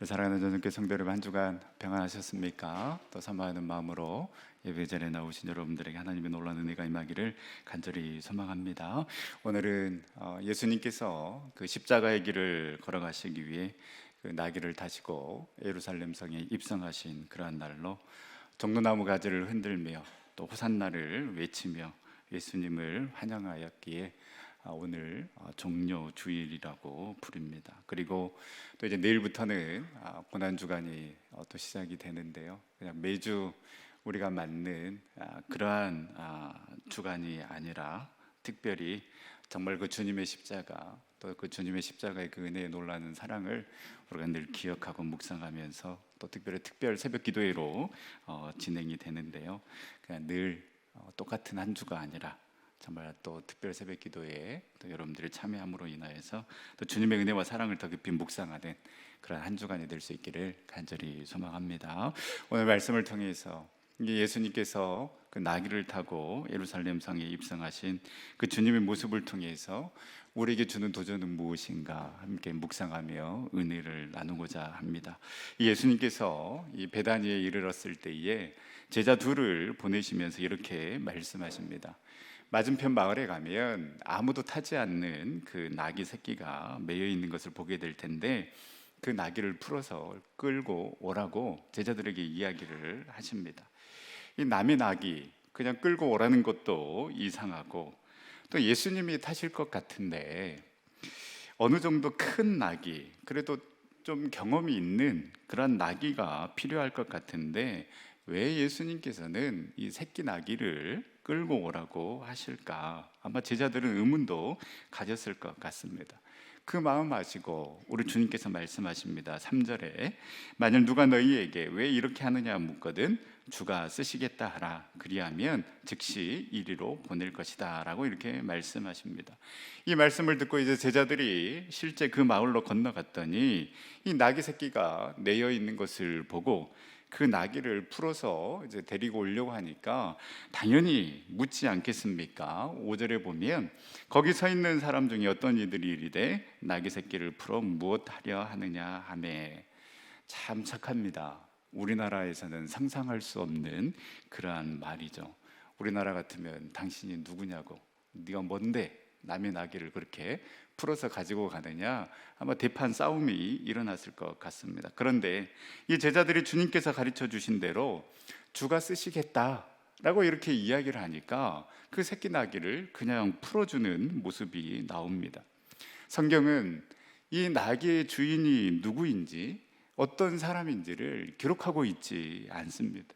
사랑하는 전성교 성도 여러분, 한 주간 평안하셨습니까? 또 사모하는 마음으로 예배 자리에 나오신 여러분들에게 하나님의 놀라운 은혜가 임하기를 간절히 소망합니다. 오늘은 예수님께서 그 십자가의 길을 걸어가시기 위해 그 나귀를 타시고 예루살렘 성에 입성하신 그러한 날로 종려나무 가지를 흔들며 또 호산나를 외치며 예수님을 환영하였기에 오늘 종려 주일이라고 부릅니다. 그리고 또 이제 내일부터는 고난 주간이 또 시작이 되는데요. 그냥 매주 우리가 맞는 그러한 주간이 아니라 특별히 정말 그 주님의 십자가, 또 그 주님의 십자가의 그 은혜의 놀라는 사랑을 우리가 늘 기억하고 묵상하면서 또 특별 새벽 기도회로 진행이 되는데요. 그냥 늘 똑같은 한 주가 아니라 정말 또 특별 새벽 기도에 또 여러분들이 참여함으로 인하여서 또 주님의 은혜와 사랑을 더 깊이 묵상하는 그런 한 주간이 될 수 있기를 간절히 소망합니다. 오늘 말씀을 통해서 예수님께서 그 나귀를 타고 예루살렘 성에 입성하신 그 주님의 모습을 통해서 우리에게 주는 도전은 무엇인가 함께 묵상하며 은혜를 나누고자 합니다. 예수님께서 이 베다니에 이르렀을 때에 제자 둘을 보내시면서 이렇게 말씀하십니다. 맞은편 마을에 가면 아무도 타지 않는 그 나귀 새끼가 매여 있는 것을 보게 될 텐데 그 나귀를 풀어서 끌고 오라고 제자들에게 이야기를 하십니다. 이 남의 나귀 그냥 끌고 오라는 것도 이상하고 또 예수님이 타실 것 같은데 어느 정도 큰 나귀, 그래도 좀 경험이 있는 그런 나귀가 필요할 것 같은데 왜 예수님께서는 이 새끼 나귀를 끌고 오라고 하실까? 아마 제자들은 의문도 가졌을 것 같습니다. 그 마음 아시고 우리 주님께서 말씀하십니다. 3절에 만일 누가 너희에게 왜 이렇게 하느냐 묻거든 주가 쓰시겠다 하라. 그리하면 즉시 이리로 보낼 것이다 라고 이렇게 말씀하십니다. 이 말씀을 듣고 이제 제자들이 실제 그 마을로 건너갔더니 이 나귀 새끼가 내어 있는 것을 보고 그 나귀를 풀어서 이제 데리고 오려고 하니까 당연히 묻지 않겠습니까? 5절에 보면 거기 서 있는 사람 중에 어떤 이들이 이르되 나귀 새끼를 풀어 무엇하려 하느냐 하매. 참 착합니다. 우리나라에서는 상상할 수 없는 그러한 말이죠. 우리나라 같으면 당신이 누구냐고, 네가 뭔데 남의 나귀를 그렇게 풀어서 가지고 가느냐, 아마 대판 싸움이 일어났을 것 같습니다. 그런데 이 제자들이 주님께서 가르쳐 주신 대로 주가 쓰시겠다라고 이렇게 이야기를 하니까 그 새끼 나귀를 그냥 풀어주는 모습이 나옵니다. 성경은 이 나귀의 주인이 누구인지 어떤 사람인지를 기록하고 있지 않습니다.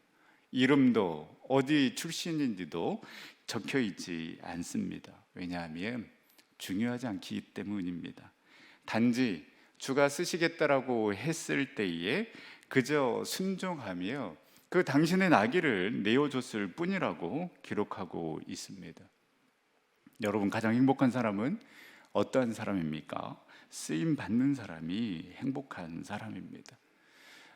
이름도 어디 출신인지도 적혀 있지 않습니다. 왜냐하면 중요하지 않기 때문입니다. 단지 주가 쓰시겠다라고 했을 때에 그저 순종하며 그 당신의 나귀를 내어줬을 뿐이라고 기록하고 있습니다. 여러분, 가장 행복한 사람은 어떠한 사람입니까? 쓰임 받는 사람이 행복한 사람입니다.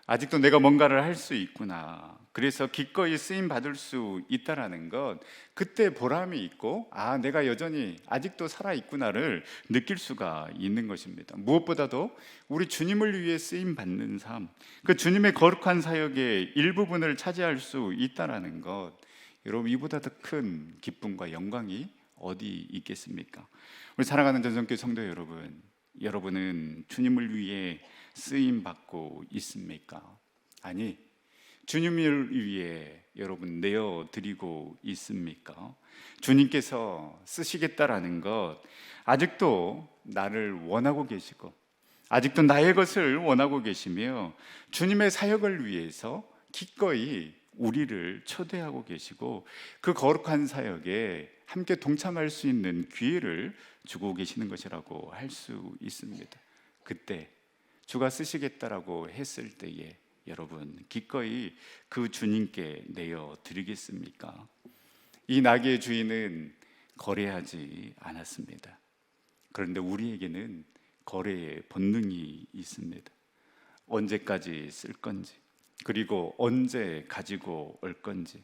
아직도 내가 뭔가를 할 수 있구나, 그래서 기꺼이 쓰임 받을 수 있다라는 것, 그때 보람이 있고 내가 여전히 아직도 살아있구나를 느낄 수가 있는 것입니다. 무엇보다도 우리 주님을 위해 쓰임 받는 삶, 그 주님의 거룩한 사역의 일부분을 차지할 수 있다라는 것, 여러분, 이보다 더 큰 기쁨과 영광이 어디 있겠습니까? 우리 사랑하는 전성교 성도 여러분, 여러분은 주님을 위해 쓰임 받고 있습니까? 아니, 주님을 위해 여러분 내어 드리고 있습니까? 주님께서 쓰시겠다라는 것, 아직도 나를 원하고 계시고 아직도 나의 것을 원하고 계시며 주님의 사역을 위해서 기꺼이 우리를 초대하고 계시고 그 거룩한 사역에 함께 동참할 수 있는 기회를 주고 계시는 것이라고 할 수 있습니다. 그때 주가 쓰시겠다라고 했을 때에 여러분, 기꺼이 그 주님께 내어 드리겠습니까? 이 나귀의 주인은 거래하지 않았습니다. 그런데 우리에게는 거래의 본능이 있습니다. 언제까지 쓸 건지, 그리고 언제 가지고 올 건지,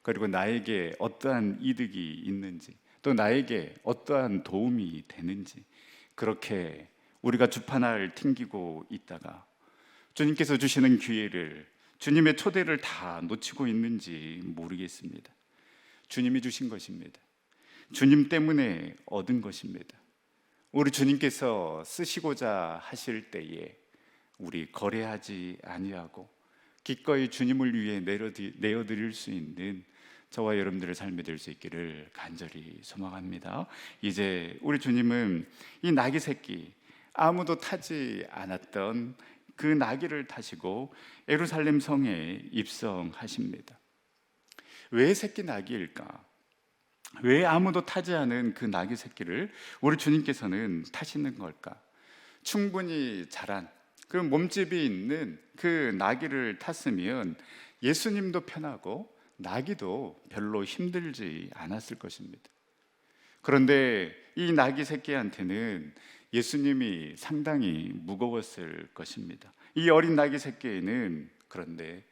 그리고 나에게 어떠한 이득이 있는지, 또 나에게 어떠한 도움이 되는지, 그렇게 우리가 주판을 튕기고 있다가 주님께서 주시는 기회를, 주님의 초대를 다 놓치고 있는지 모르겠습니다. 주님이 주신 것입니다. 주님 때문에 얻은 것입니다. 우리 주님께서 쓰시고자 하실 때에 우리 거래하지 아니하고 기꺼이 주님을 위해 내어드릴 수 있는 저와 여러분들의 삶이 될 수 있기를 간절히 소망합니다. 이제 우리 주님은 이 나귀 새끼, 아무도 타지 않았던 그 나귀를 타시고 예루살렘 성에 입성하십니다. 왜 새끼 나귀일까? 왜 아무도 타지 않은 그 나귀 새끼를 우리 주님께서는 타시는 걸까? 충분히 자란 그 몸집이 있는 그 나귀를 탔으면 예수님도 편하고 나귀도 별로 힘들지 않았을 것입니다. 그런데 이 나귀 새끼한테는 예수님이 상당히 무거웠을 것입니다. 이 어린 나귀 새끼에는 그런데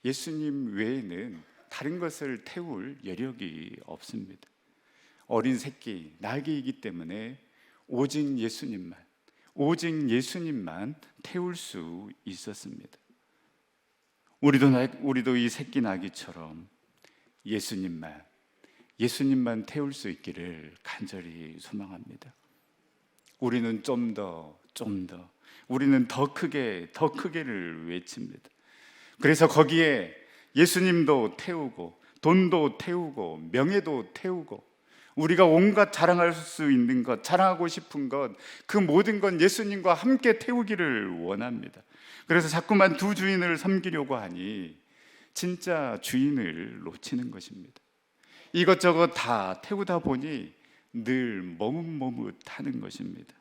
예수님 외에는 다른 것을 태울 여력이 없습니다. 어린 새끼, 나귀이기 때문에 오직 예수님만 태울 수 있었습니다. 우리도 이 새끼 나귀처럼 예수님만 태울 수 있기를 간절히 소망합니다. 우리는 좀 더, 우리는 더 크게를 외칩니다. 그래서 거기에 예수님도 태우고, 돈도 태우고, 명예도 태우고, 우리가 온갖 자랑할 수 있는 것, 자랑하고 싶은 것, 그 모든 건 예수님과 함께 태우기를 원합니다. 그래서 자꾸만 두 주인을 섬기려고 하니 진짜 주인을 놓치는 것입니다. 이것저것 다 태우다 보니 늘 머뭇머뭇하는 것입니다.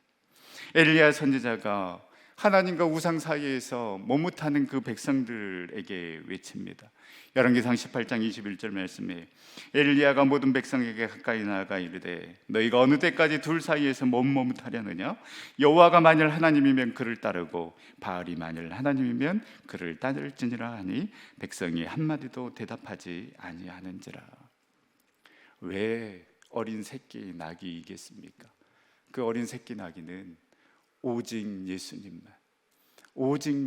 엘리야 선지자가 하나님과 우상 사이에서 머뭇하는 그 백성들에게 외칩니다. 열왕기상 18장 21절 말씀에 엘리야가 모든 백성에게 가까이 나아가 이르되 너희가 어느 때까지 둘 사이에서 머뭇머뭇하려느냐? 여호와가 만일 하나님이면 그를 따르고 바알이 만일 하나님이면 그를 따를지니라 하니 백성이 한마디도 대답하지 아니하는지라. 왜 어린 새끼 나귀이겠습니까? 그 어린 새끼 나귀는 오직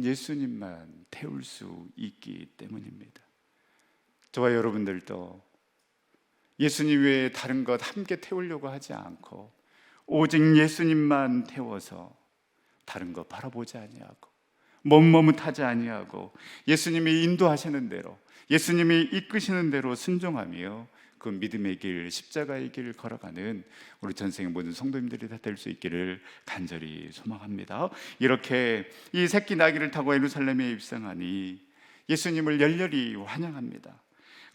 예수님만 태울 수 있기 때문입니다. 저와 여러분들도 예수님 외에 다른 것 함께 태우려고 하지 않고 오직 예수님만 태워서 다른 것 바라보지 아니하고 머뭇머뭇하지 아니하고 예수님이 인도하시는 대로, 예수님이 이끄시는 대로 순종하며 그 믿음의 길, 십자가의 길 걸어가는 우리 전생의 모든 성도님들이 다 될 수 있기를 간절히 소망합니다. 이렇게 이 새끼 나귀를 타고 예루살렘에 입성하니 예수님을 열렬히 환영합니다.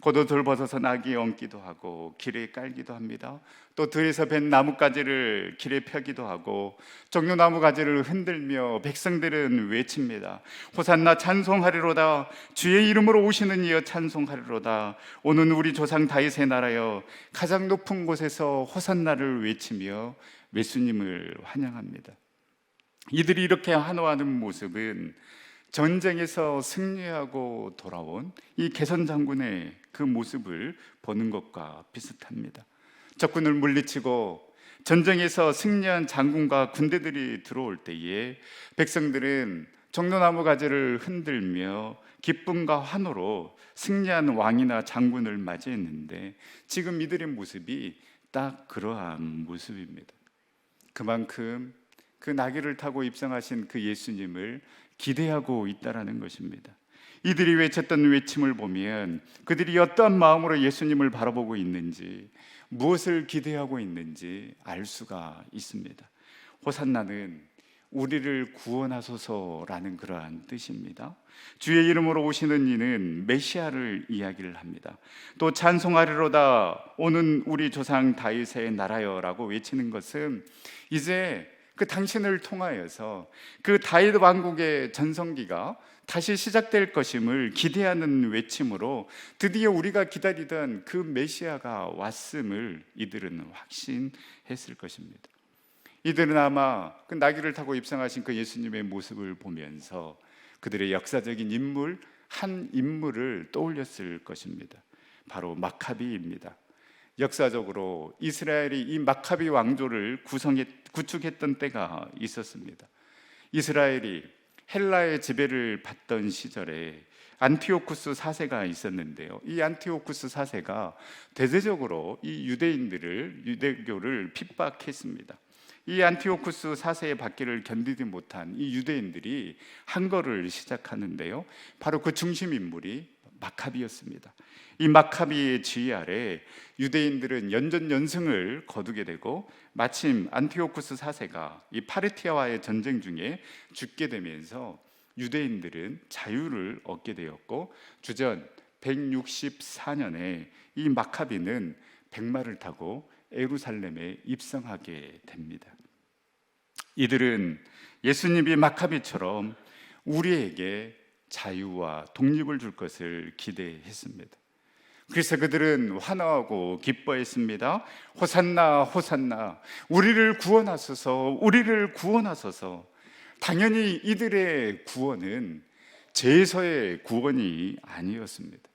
겉옷을 벗어서 나귀에 얹기도 하고 길에 깔기도 합니다. 또 들에서 벤 나뭇가지를 길에 펴기도 하고 종려나무 가지를 흔들며 백성들은 외칩니다. 호산나 찬송하리로다. 주의 이름으로 오시는 이여 찬송하리로다. 오는 우리 조상 다윗의 나라여 가장 높은 곳에서 호산나를 외치며 예수님을 환영합니다. 이들이 이렇게 환호하는 모습은 전쟁에서 승리하고 돌아온 이 개선 장군의 그 모습을 보는 것과 비슷합니다. 적군을 물리치고 전쟁에서 승리한 장군과 군대들이 들어올 때에 백성들은 종려나무 가지를 흔들며 기쁨과 환호로 승리한 왕이나 장군을 맞이했는데 지금 이들의 모습이 딱 그러한 모습입니다. 그만큼 그 나귀를 타고 입성하신 그 예수님을 기대하고 있다라는 것입니다. 이들이 외쳤던 외침을 보면 그들이 어떠한 마음으로 예수님을 바라보고 있는지, 무엇을 기대하고 있는지 알 수가 있습니다. 호산나는 우리를 구원하소서라는 그러한 뜻입니다. 주의 이름으로 오시는 이는 메시아를 이야기를 합니다. 또 찬송하리로다 오는 우리 조상 다윗의 나라여라고 외치는 것은 이제 그 당신을 통하여서 그 다윗 왕국의 전성기가 다시 시작될 것임을 기대하는 외침으로 드디어 우리가 기다리던 그 메시아가 왔음을 이들은 확신했을 것입니다. 이들은 아마 그 나귀를 타고 입성하신 그 예수님의 모습을 보면서 그들의 역사적인 한 인물을 떠올렸을 것입니다. 바로 마카비입니다. 역사적으로 이스라엘이 이 마카비 왕조를 구축했던 때가 있었습니다. 이스라엘이 헬라의 지배를 받던 시절에 안티오쿠스 4세가 있었는데요. 이 안티오쿠스 4세가 대대적으로 이 유대교를 핍박했습니다. 이 안티오쿠스 4세의 박해를 견디지 못한 이 유대인들이 항거를 시작하는데요. 바로 그 중심 인물이 마카비였습니다. 이 마카비의 지휘 아래 유대인들은 연전연승을 거두게 되고 마침 안티오쿠스 4세가 이 파르티아와의 전쟁 중에 죽게 되면서 유대인들은 자유를 얻게 되었고 주전 164년에 이 마카비는 백마를 타고 예루살렘에 입성하게 됩니다. 이들은 예수님이 마카비처럼 우리에게 자유와 독립을 줄 것을 기대했습니다. 그래서 그들은 환호하고 기뻐했습니다. 호산나 호산나, 우리를 구원하소서, 우리를 구원하소서. 당연히 이들의 구원은 제서의 구원이 아니었습니다.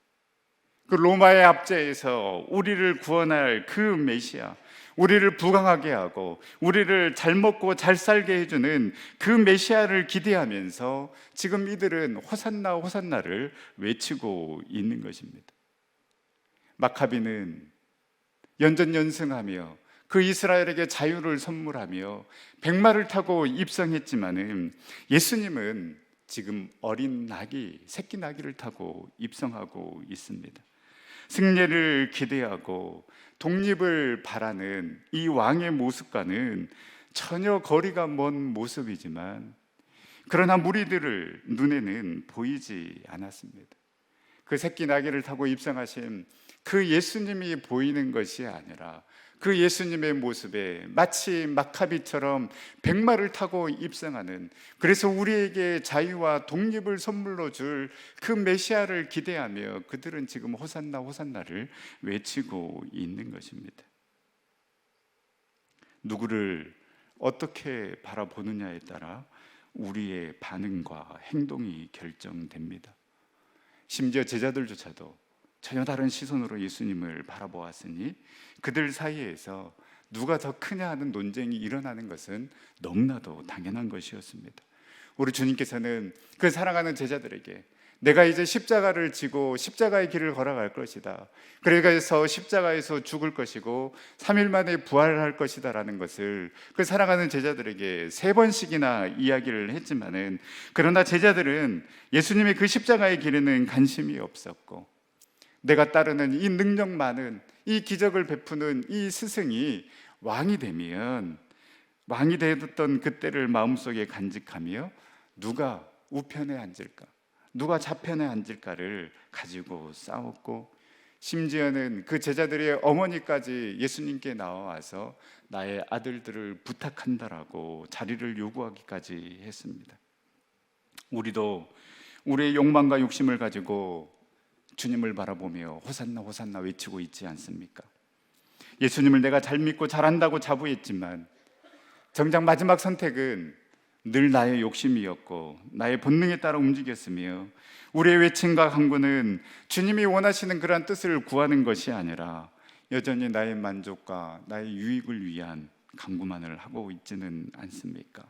그 로마의 압제에서 우리를 구원할 그 메시아, 우리를 부강하게 하고 우리를 잘 먹고 잘 살게 해주는 그 메시아를 기대하면서 지금 이들은 호산나 호산나를 외치고 있는 것입니다. 마카비는 연전연승하며 그 이스라엘에게 자유를 선물하며 백마를 타고 입성했지만은 예수님은 지금 어린 나귀, 새끼 나귀를 타고 입성하고 있습니다. 승리를 기대하고 독립을 바라는 이 왕의 모습과는 전혀 거리가 먼 모습이지만 그러나 무리들을 눈에는 보이지 않았습니다. 그 새끼 나귀를 타고 입성하신 그 예수님이 보이는 것이 아니라 그 예수님의 모습에 마치 마카비처럼 백마를 타고 입성하는, 그래서 우리에게 자유와 독립을 선물로 줄 그 메시아를 기대하며 그들은 지금 호산나 호산나를 외치고 있는 것입니다. 누구를 어떻게 바라보느냐에 따라 우리의 반응과 행동이 결정됩니다. 심지어 제자들조차도 전혀 다른 시선으로 예수님을 바라보았으니 그들 사이에서 누가 더 크냐 하는 논쟁이 일어나는 것은 너무나도 당연한 것이었습니다. 우리 주님께서는 그 사랑하는 제자들에게 내가 이제 십자가를 지고 십자가의 길을 걸어갈 것이다, 그래서 십자가에서 죽을 것이고 3일 만에 부활할 것이다 라는 것을 그 사랑하는 제자들에게 3번씩이나 이야기를 했지만은, 그러나 제자들은 예수님의 그 십자가의 길에는 관심이 없었고, 내가 따르는 이 능력 많은 이 기적을 베푸는 이 스승이 왕이 되면, 왕이 되었던 그때를 마음속에 간직하며 누가 우편에 앉을까, 누가 좌편에 앉을까를 가지고 싸웠고, 심지어는 그 제자들의 어머니까지 예수님께 나와서 나의 아들들을 부탁한다라고 자리를 요구하기까지 했습니다. 우리도 우리의 욕망과 욕심을 가지고 주님을 바라보며 호산나 호산나 외치고 있지 않습니까? 예수님을 내가 잘 믿고 잘한다고 자부했지만 정작 마지막 선택은 늘 나의 욕심이었고 나의 본능에 따라 움직였으며, 우리의 외침과 간구는 주님이 원하시는 그러한 뜻을 구하는 것이 아니라 여전히 나의 만족과 나의 유익을 위한 간구만을 하고 있지는 않습니까?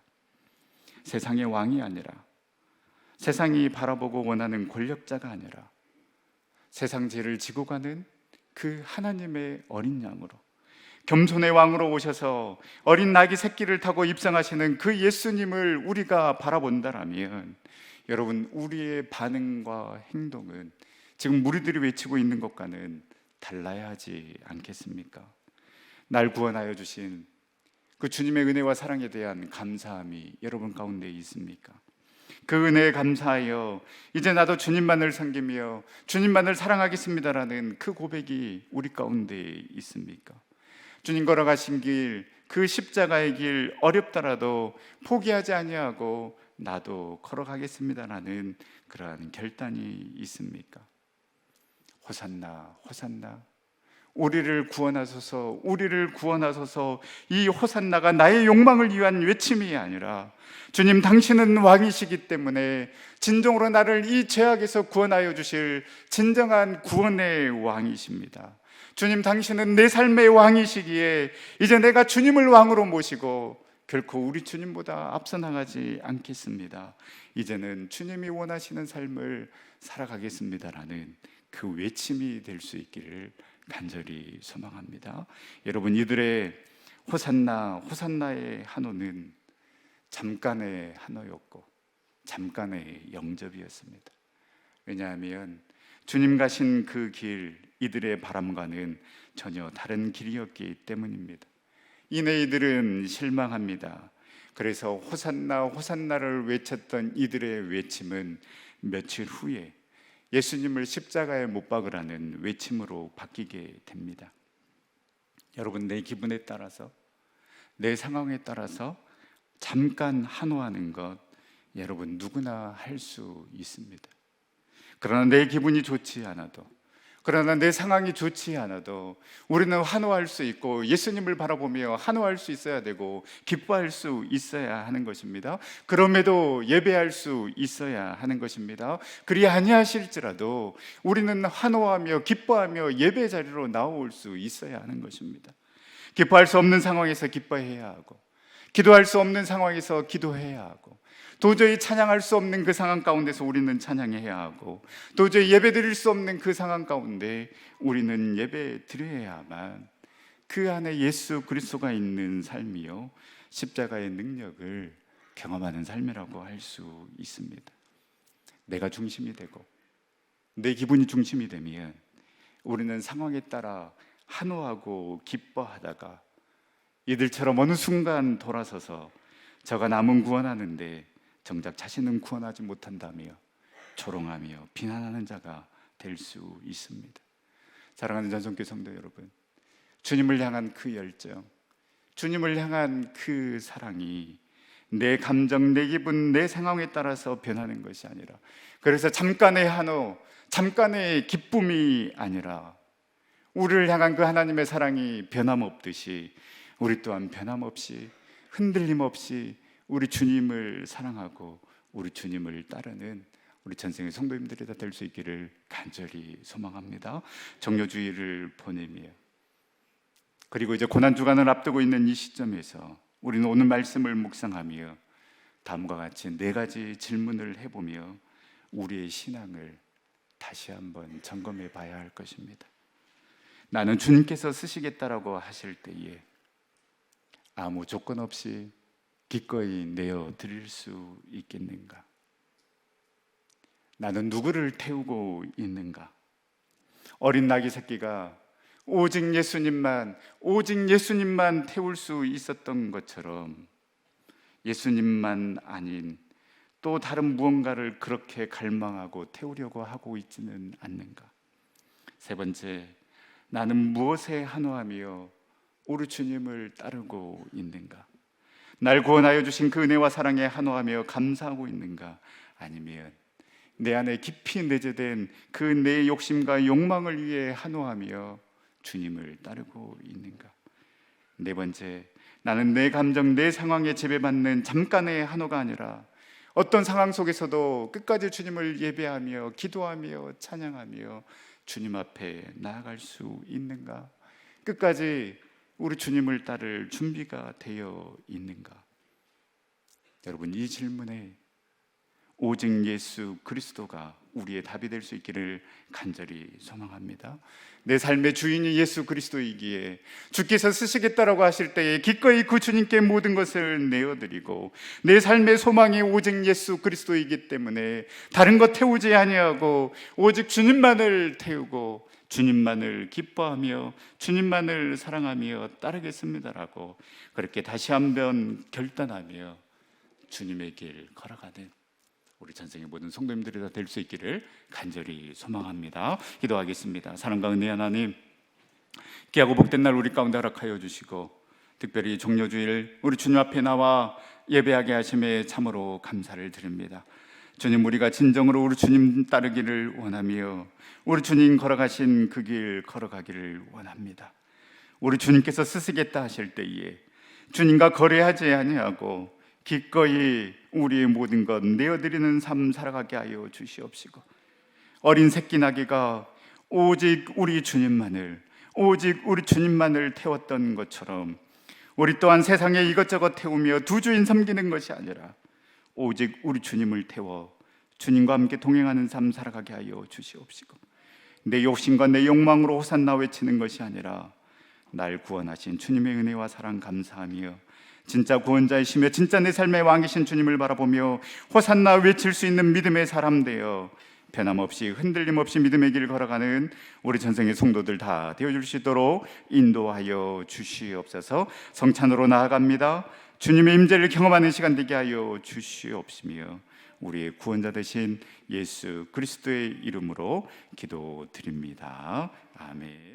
세상의 왕이 아니라, 세상이 바라보고 원하는 권력자가 아니라 세상 죄를 지고 가는 그 하나님의 어린 양으로, 겸손의 왕으로 오셔서 어린 나귀 새끼를 타고 입성하시는 그 예수님을 우리가 바라본다라면, 여러분, 우리의 반응과 행동은 지금 무리들이 외치고 있는 것과는 달라야 하지 않겠습니까? 날 구원하여 주신 그 주님의 은혜와 사랑에 대한 감사함이 여러분 가운데 있습니까? 그 은혜에 감사하여 이제 나도 주님만을 섬기며 주님만을 사랑하겠습니다라는 그 고백이 우리 가운데 있습니까? 주님 걸어가신 길, 그 십자가의 길 어렵더라도 포기하지 아니하고 나도 걸어가겠습니다라는 그러한 결단이 있습니까? 호산나 호산나, 우리를 구원하소서, 우리를 구원하소서. 이 호산나가 나의 욕망을 위한 외침이 아니라 주님 당신은 왕이시기 때문에 진정으로 나를 이 죄악에서 구원하여 주실 진정한 구원의 왕이십니다. 주님 당신은 내 삶의 왕이시기에 이제 내가 주님을 왕으로 모시고 결코 우리 주님보다 앞서 나가지 않겠습니다. 이제는 주님이 원하시는 삶을 살아가겠습니다라는 그 외침이 될 수 있기를 간절히 소망합니다. 여러분, 이들의 호산나 호산나의 한호는 잠깐의 한호였고 잠깐의 영접이었습니다. 왜냐하면 주님 가신 그 길, 이들의 바람과는 전혀 다른 길이었기 때문입니다. 이내 이들은 실망합니다. 그래서 호산나 호산나를 외쳤던 이들의 외침은 며칠 후에 예수님을 십자가에 못 박으라는 외침으로 바뀌게 됩니다. 여러분, 내 기분에 따라서, 내 상황에 따라서 잠깐 한호하는 것, 여러분 누구나 할 수 있습니다. 그러나 내 기분이 좋지 않아도, 그러나 내 상황이 좋지 않아도 우리는 한호할 수 있고 예수님을 바라보며 한호할 수 있어야 되고 기뻐할 수 있어야 하는 것입니다. 그럼에도 예배할 수 있어야 하는 것입니다. 그리 아니하실지라도 우리는 한호하며 기뻐하며 예배 자리로 나올 수 있어야 하는 것입니다. 기뻐할 수 없는 상황에서 기뻐해야 하고, 기도할 수 없는 상황에서 기도해야 하고, 도저히 찬양할 수 없는 그 상황 가운데서 우리는 찬양해야 하고, 도저히 예배 드릴 수 없는 그 상황 가운데 우리는 예배 드려야만 그 안에 예수 그리스도가 있는 삶이요, 십자가의 능력을 경험하는 삶이라고 할 수 있습니다. 내가 중심이 되고 내 기분이 중심이 되면 우리는 상황에 따라 한호하고 기뻐하다가 이들처럼 어느 순간 돌아서서 저가 남은 구원하는데 정작 자신은 구원하지 못한다며 조롱하며 비난하는 자가 될 수 있습니다. 사랑하는 전성교 성도 여러분, 주님을 향한 그 열정, 주님을 향한 그 사랑이 내 감정, 내 기분, 내 상황에 따라서 변하는 것이 아니라, 그래서 잠깐의 한호, 잠깐의 기쁨이 아니라 우리를 향한 그 하나님의 사랑이 변함없듯이 우리 또한 변함없이 흔들림 없이 우리 주님을 사랑하고 우리 주님을 따르는 우리 전생의 성도님들이 다 될 수 있기를 간절히 소망합니다. 정료주의를 보내며, 그리고 이제 고난주간을 앞두고 있는 이 시점에서 우리는 오늘 말씀을 묵상하며 다음과 같이 4가지 질문을 해보며 우리의 신앙을 다시 한번 점검해 봐야 할 것입니다. 나는 주님께서 쓰시겠다라고 하실 때에 아무 조건 없이 기꺼이 내어 드릴 수 있겠는가? 나는 누구를 태우고 있는가? 어린 나귀 새끼가 오직 예수님만 태울 수 있었던 것처럼 예수님만 아닌 또 다른 무언가를 그렇게 갈망하고 태우려고 하고 있지는 않는가? 3번째, 나는 무엇에 한호하며 우리 주님을 따르고 있는가? 날 구원하여 주신 그 은혜와 사랑에 한호하며 감사하고 있는가? 아니면 내 안에 깊이 내재된 그 내 욕심과 욕망을 위해 한호하며 주님을 따르고 있는가? 4번째, 나는 내 감정, 내 상황에 지배받는 잠깐의 한호가 아니라 어떤 상황 속에서도 끝까지 주님을 예배하며 기도하며 찬양하며 주님 앞에 나아갈 수 있는가? 끝까지 우리 주님을 따를 준비가 되어 있는가? 여러분, 이 질문에 오직 예수 그리스도가 우리의 답이 될 수 있기를 간절히 소망합니다. 내 삶의 주인이 예수 그리스도이기에 주께서 쓰시겠다라고 하실 때에 기꺼이 그 주님께 모든 것을 내어드리고, 내 삶의 소망이 오직 예수 그리스도이기 때문에 다른 것 태우지 아니하고 오직 주님만을 태우고 주님만을 기뻐하며 주님만을 사랑하며 따르겠습니다라고 그렇게 다시 한번 결단하며 주님의 길 걸어가는 우리 전생의 모든 성도님들이 다 될 수 있기를 간절히 소망합니다. 기도하겠습니다. 사랑과 은혜 하나님, 귀하고 복된 날 우리 가운데 허락하여 주시고 특별히 종료주일 우리 주님 앞에 나와 예배하게 하심에 참으로 감사를 드립니다. 주님, 우리가 진정으로 우리 주님 따르기를 원하며 우리 주님 걸어가신 그 길 걸어가기를 원합니다. 우리 주님께서 쓰시겠다 하실 때에 주님과 거래하지 아니하고 기꺼이 우리의 모든 것 내어드리는 삶 살아가게 하여 주시옵시고, 어린 새끼 나귀가 오직 우리 주님만을 태웠던 것처럼 우리 또한 세상에 이것저것 태우며 두 주인 섬기는 것이 아니라 오직 우리 주님을 태워 주님과 함께 동행하는 삶 살아가게 하여 주시옵시고, 내 욕심과 내 욕망으로 호산나 외치는 것이 아니라 날 구원하신 주님의 은혜와 사랑 감사하며 진짜 구원자이시며 진짜 내 삶의 왕이신 주님을 바라보며 호산나 외칠 수 있는 믿음의 사람 되어 변함없이 흔들림 없이 믿음의 길을 걸어가는 우리 전생의 성도들 다 되어줄 수 있도록 인도하여 주시옵소서. 성찬으로 나아갑니다. 주님의 임재를 경험하는 시간 되게 하여 주시옵시며 우리의 구원자 되신 예수 그리스도의 이름으로 기도드립니다. 아멘.